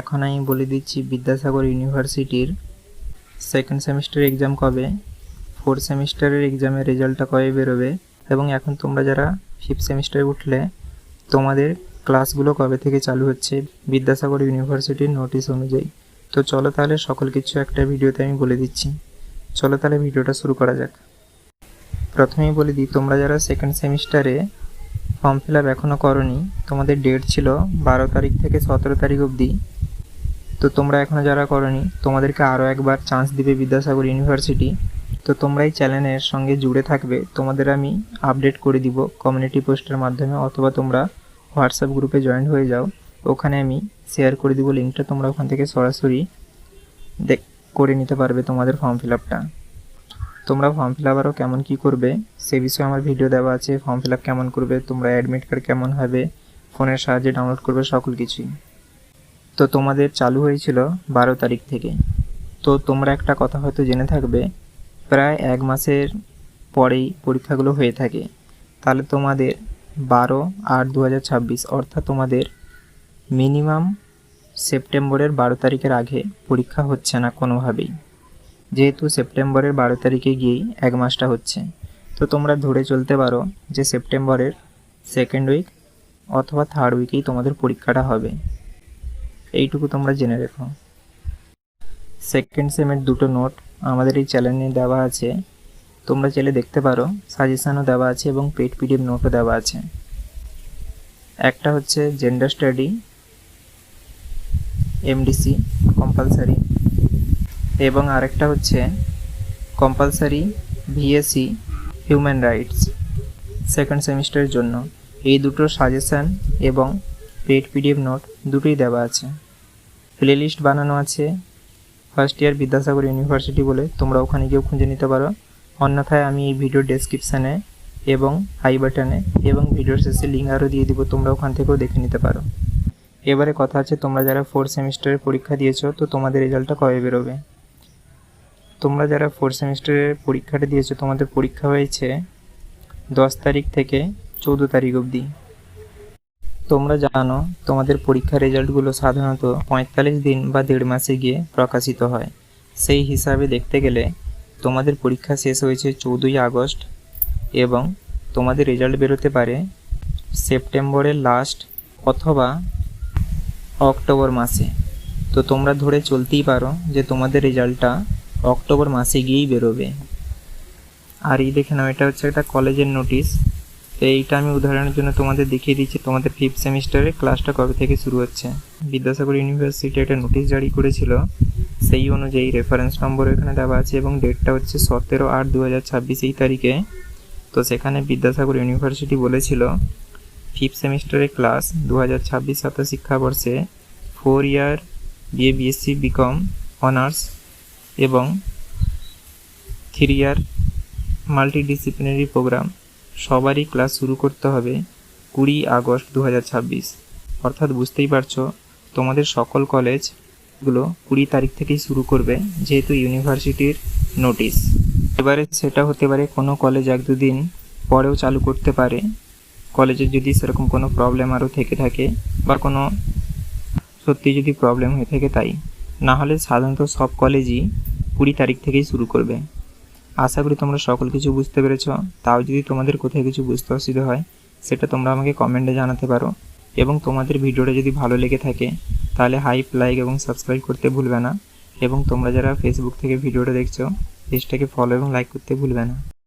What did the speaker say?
এখন আমি বলে দিচ্ছি বিদ্যাসাগর ইউনিভার্সিটির সেকেন্ড সেমিস্টার এক্সাম কবে, ফোর্থ সেমিস্টারের এক্সামের রেজাল্টটা কবে বেরোবে, এবং এখন তোমরা যারা ফিফথ সেমিস্টারে উঠলে তোমাদের ক্লাসগুলো কবে থেকে চালু হচ্ছে বিদ্যাসাগর ইউনিভার্সিটির নোটিশ অনুযায়ী। তো চলো তাহলে সকল কিছু একটা ভিডিওতে আমি বলে দিচ্ছি। চলো তাহলে ভিডিওটা শুরু করা যাক। প্রথমেই বলে দিই, তোমরা যারা সেকেন্ড সেমিস্টারে ফর্ম ফিল আপ এখনও করোনি, তোমাদের ডেট ছিল 12 তারিখ থেকে 17 তারিখ অবধি। তো তোমরা এখনও যারা করোনি, তোমাদেরকে আরও একবার চান্স দিবে বিদ্যাসাগর ইউনিভার্সিটি। তো তোমরা এই চ্যানেলের সঙ্গে জুড়ে থাকবে, তোমাদের আমি আপডেট করে দিব কমিউনিটি পোস্টের মাধ্যমে, অথবা তোমরা হোয়াটসঅ্যাপ গ্রুপে জয়েন হয়ে যাও, ওখানে আমি শেয়ার করে দিব লিঙ্কটা, তোমরা ওখান থেকে সরাসরি করে নিতে পারবে তোমাদের ফর্ম ফিল আপটা। তোমরা ফর্ম ফিল আপ আরও কেমন কী করবে সে বিষয়ে আমার ভিডিও দেওয়া আছে। ফর্ম ফিল আপ কেমন করবে, তোমরা অ্যাডমিট কার্ড কেমন হবে, ফোনের সাহায্যে ডাউনলোড করবে, সকল কিছুই। তো তোমাদের চালু হয়েছিল 12 তারিখ থেকে। তো তোমরা একটা কথা হয়তো জেনে থাকবে, প্রায় 1 মাসের পরেই পরীক্ষাগুলো হয়ে থাকে। তাহলে তোমাদের 12/8/2026 অর্থাৎ তোমাদের মিনিমাম সেপ্টেম্বরের 12 তারিখের আগে পরীক্ষা হচ্ছে না কোনোভাবেই, যেহেতু সেপ্টেম্বরের 12 তারিখে গিয়েই 1 মাসটা হচ্ছে। তো তোমরা ধরে চলতে পারো যে সেপ্টেম্বরের সেকেন্ড উইক অথবা থার্ড উইকেই তোমাদের পরীক্ষাটা হবে, এইটুকু তোমরা জেনে রেখো। সেকেন্ড সেমের দুটো নোট আমাদের এই চ্যানেলে দেওয়া আছে, তোমরা চাইলে দেখতে পারো। সাজেশানও দেওয়া আছে এবং পেড পিডিএফ নোটও দেওয়া আছে। একটা হচ্ছে জেন্ডার স্টাডি এমডিসি কম্পালসারি, এবং আরেকটা হচ্ছে compulsory VSC human rights second সেমিস্টারের জন্য। এই দুটো সাজেশান এবং পেড পিডিএফ নোট দুটোই দেওয়া আছে। প্লে লিস্ট বানানো আছে ফার্স্ট ইয়ার বিদ্যাসাগর ইউনিভার্সিটি বলে, তোমরা ওখানে গিয়েও খুঁজে নিতে পারো। অন্যথায় আমি এই ভিডিও ডেসক্রিপশানে এবং আই বাটনে এবং ভিডিওর শেষে লিঙ্ক আরও দিয়ে দিব, তোমরা ওখান থেকেও দেখে নিতে পারো। এবারে কথা আছে, তোমরা যারা ফোর্থ সেমিস্টারের পরীক্ষা দিয়েছো, তো তোমাদের রেজাল্টটা কবে বেরোবে। তোমরা যারা ফোর্থ সেমিস্টারের পরীক্ষাটা দিয়েছো, তোমাদের পরীক্ষা হয়েছে 10 তারিখ থেকে 14 তারিখ অবধি। তোমরা জানো তোমাদের পরীক্ষার রেজাল্টগুলো সাধারণত 45 দিন বা 1.5 মাসে গিয়ে প্রকাশিত হয়। সেই হিসাবে দেখতে গেলে তোমাদের পরীক্ষা শেষ হয়েছে 14ই আগস্ট, এবং তোমাদের রেজাল্ট বেরোতে পারে সেপ্টেম্বরের লাস্ট অথবা অক্টোবর মাসে। তো তোমরা ধরে চলতেই পারো যে তোমাদের রেজাল্টটা অক্টোবর মাসে গিয়েই বেরোবে। আর এই দেখে নাও, এটা হচ্ছে একটা কলেজের নোটিশ। তো এইটা আমি উদাহরণের জন্য তোমাদের দেখিয়ে দিচ্ছি তোমাদের ফিফথ সেমিস্টারের ক্লাসটা কবে থেকে শুরু হচ্ছে। বিদ্যাসাগর ইউনিভার্সিটি একটা নোটিশ জারি করেছিল, সেই অনুযায়ী রেফারেন্স নম্বর এখানে দেওয়া আছে এবং ডেটটা হচ্ছে 17/8/2026 এই তারিখে। তো সেখানে বিদ্যাসাগর ইউনিভার্সিটি বলেছিল ফিফথ সেমিস্টারের ক্লাস 2026-27 শিক্ষাবর্ষে 4 year BA BSc BCom honours এবং 3 ইয়ার মাল্টিডিসিপ্লিনারি প্রোগ্রাম সবারই ক্লাস শুরু করতে হবে 20 আগস্ট 2026। অর্থাৎ বুঝতেই পারছো তোমাদের সকল কলেজগুলো 20 তারিখ থেকেই শুরু করবে, যেহেতু ইউনিভার্সিটির নোটিশ। এবারে সেটা হতে পারে কোনো কলেজ 1-2 দিন পরেও চালু করতে পারে, কলেজের যদি সেরকম কোনো প্রবলেম আরও থেকে থাকে বা কোনো সত্যি যদি প্রবলেম হয়ে থাকে তাই। না হলে সাধারণত সব কলেজই 20 তারিখ থেকেই শুরু করবে। আশা করি তোমরা সকল কিছু বুঝতে পেরেছ। তাও যদি তোমাদের কোথায় কিছু বুঝতে অসুবিধা হয়, সেটা তোমরা আমাকে কমেন্টে জানাতে পারো। এবং তোমাদের ভিডিওটা যদি ভালো লেগে থাকে তাহলে হাইপ, লাইক এবং সাবস্ক্রাইব করতে ভুলবে না। এবং তোমরা যারা ফেসবুক থেকে ভিডিওটা দেখছো, পেজটাকে ফলো এবং লাইক করতে ভুলবে না।